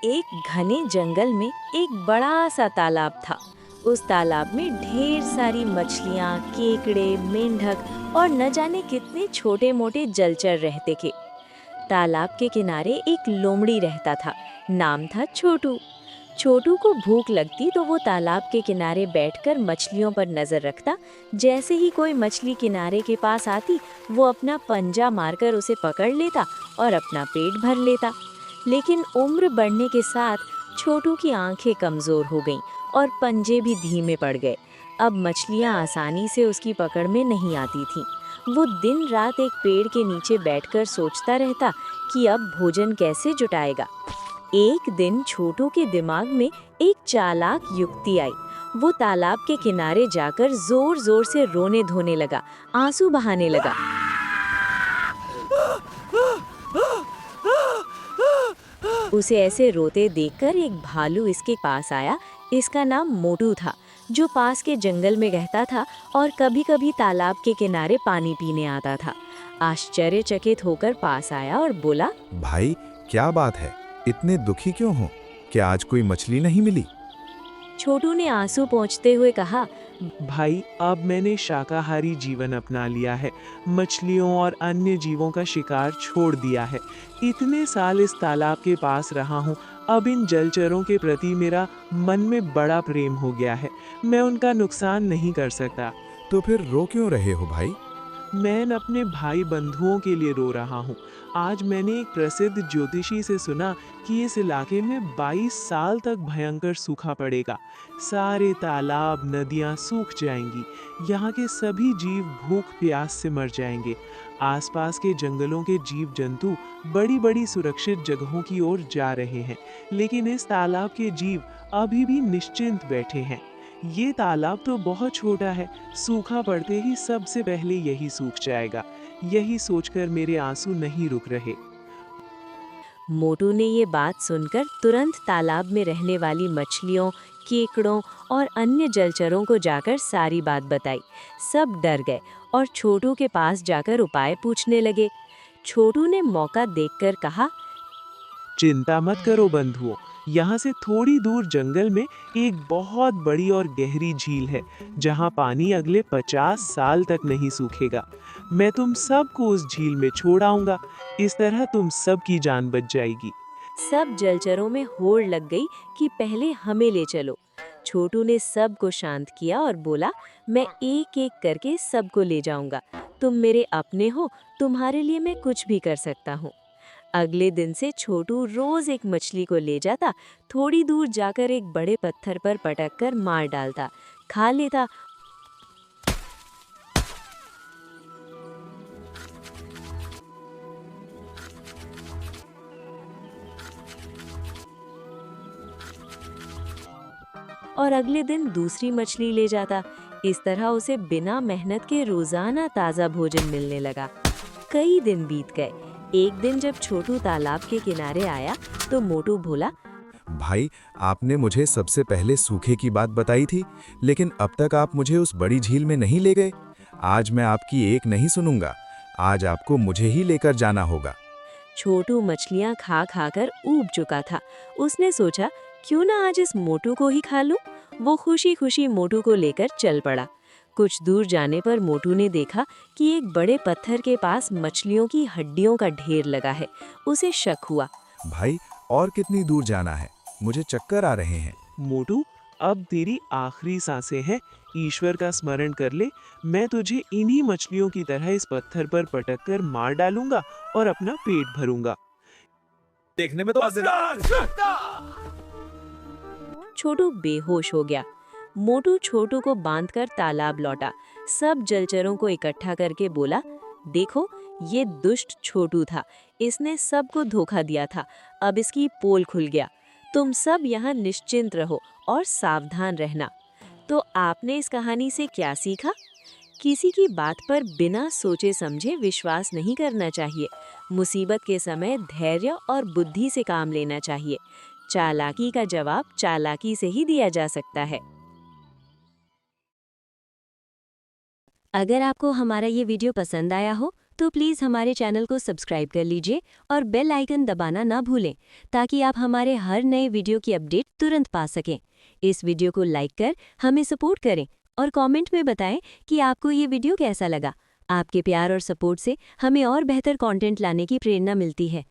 एक घने जंगल में एक बड़ा सा तालाब था। उस तालाब में ढेर सारी मछलियाँ, केकड़े, मेंढक और न जाने कितने छोटे मोटे जलचर रहते थे। तालाब के किनारे एक लोमड़ी रहता था। नाम था छोटू। छोटू को भूख लगती तो वो तालाब के किनारे बैठकर मछलियों पर नजर रखता। जैसे ही कोई मछली किनारे के पास आती, वो अपना पंजा मारकर उसे पकड़ लेता और अपना पेट भर लेता। लेकिन उम्र बढ़ने के साथ छोटू की आंखें कमजोर हो गईं और पंजे भी धीमे पड़ गए। अब मछलियां आसानी से उसकी पकड़ में नहीं आती थीं। वो दिन रात एक पेड़ के नीचे बैठकर सोचता रहता कि अब भोजन कैसे जुटाएगा। एक दिन छोटू के दिमाग में एक चालाक युक्ति आई। वो तालाब के किनारे जाकर जोर जोर से रोने धोने लगा, आंसू बहाने लगा। उसे ऐसे रोते देखकर एक भालू इसके पास आया। इसका नाम मोटू था, जो पास के जंगल में रहता था और कभी-कभी तालाब के किनारे पानी पीने आता था। आश्चर्यचकित होकर पास आया और बोला, भाई, क्या बात है? इतने दुखी क्यों हो? क्या आज कोई मछली नहीं मिली? छोटू ने आंसू पोंछते हुए कहा, भाई, अब मैंने शाकाहारी जीवन अपना लिया है। मछलियों और अन्य जीवों का शिकार छोड़ दिया है। इतने साल इस तालाब के पास रहा हूँ। अब इन जलचरों के प्रति मेरा मन में बड़ा प्रेम हो गया है। मैं उनका नुकसान नहीं कर सकता। तो फिर रो क्यों रहे हो भाई? मैं अपने भाई बंधुओं के लिए रो रहा हूँ। आज मैंने एक प्रसिद्ध ज्योतिषी से सुना कि इस इलाके में 22 साल तक भयंकर सूखा पड़ेगा। सारे तालाब, नदियाँ सूख जाएंगी। यहाँ के सभी जीव भूख प्यास से मर जाएंगे। आसपास के जंगलों के जीव जंतु बड़ी बड़ी सुरक्षित जगहों की ओर जा रहे हैं, लेकिन इस तालाब के जीव अभी भी निश्चिंत बैठे हैं। ये तालाब तो बहुत छोटा है, सूखा पड़ते ही सबसे पहले यही सूख जाएगा। यही सोचकर मेरे आंसू नहीं रुक रहे। मोटू ने ये बात सुनकर तुरंत तालाब में रहने वाली मछलियों, केकड़ों और अन्य जलचरों को जाकर सारी बात बताई। सब डर गए और छोटू के पास जाकर उपाय पूछने लगे। छोटू ने मौका देखकर कहा, चिंता मत करो बंधुओं, यहाँ से थोड़ी दूर जंगल में एक बहुत बड़ी और गहरी झील है, जहाँ पानी अगले 50 साल तक नहीं सूखेगा। मैं तुम सबको उस झील में छोड़ आऊंगा। इस तरह तुम सबकी जान बच जाएगी। सब जलचरों में होड़ लग गई कि पहले हमें ले चलो। छोटू ने सबको शांत किया और बोला, मैं एक एक करके सबको ले जाऊंगा। तुम मेरे अपने हो, तुम्हारे लिए मैं कुछ भी कर सकता हूँ। अगले दिन से छोटू रोज एक मछली को ले जाता, थोड़ी दूर जाकर एक बड़े पत्थर पर पटक कर मार डालता, खा लेता। और अगले दिन दूसरी मछली ले जाता। इस तरह उसे बिना मेहनत के रोजाना ताज़ा भोजन मिलने लगा। कई दिन बीत गए। एक दिन जब छोटू तालाब के किनारे आया तो मोटू बोला, भाई, आपने मुझे सबसे पहले सूखे की बात बताई थी, लेकिन अब तक आप मुझे उस बड़ी झील में नहीं ले गए। आज मैं आपकी एक नहीं सुनूंगा। आज आपको मुझे ही लेकर जाना होगा। छोटू मछलियां खा खा कर ऊब चुका था। उसने सोचा, क्यों ना आज इस मोटू को ही खा लूं। वो खुशी खुशी मोटू को लेकर चल पड़ा। कुछ दूर जाने पर मोटू ने देखा कि एक बड़े पत्थर के पास मछलियों की हड्डियों का ढेर लगा है। उसे शक हुआ। भाई, और कितनी दूर जाना है? मुझे चक्कर आ रहे हैं। मोटू, अब तेरी आखिरी सांसें हैं। ईश्वर का स्मरण कर ले। मैं तुझे इन्हीं मछलियों की तरह इस पत्थर पर पटक कर मार डालूंगा और अपना पेट भरूंगा। देखने में तो मजेदार। छोटू बेहोश हो गया। मोटू छोटू को बांधकर तालाब लौटा। सब जलचरों को इकट्ठा करके बोला, देखो, ये दुष्ट छोटू था। इसने सबको धोखा दिया था। अब इसकी पोल खुल गया। तुम सब यहाँ निश्चिंत रहो और सावधान रहना। तो आपने इस कहानी से क्या सीखा? किसी की बात पर बिना सोचे समझे विश्वास नहीं करना चाहिए। मुसीबत के समय धैर्य और बुद्धि से काम लेना चाहिए। चालाकी का जवाब चालाकी से ही दिया जा सकता है। अगर आपको हमारा ये वीडियो पसंद आया हो तो प्लीज़ हमारे चैनल को सब्सक्राइब कर लीजिए और बेल आइकन दबाना ना भूलें ताकि आप हमारे हर नए वीडियो की अपडेट तुरंत पा सकें। इस वीडियो को लाइक कर हमें सपोर्ट करें और कमेंट में बताएं कि आपको ये वीडियो कैसा लगा। आपके प्यार और सपोर्ट से हमें और बेहतर कंटेंट लाने की प्रेरणा मिलती है।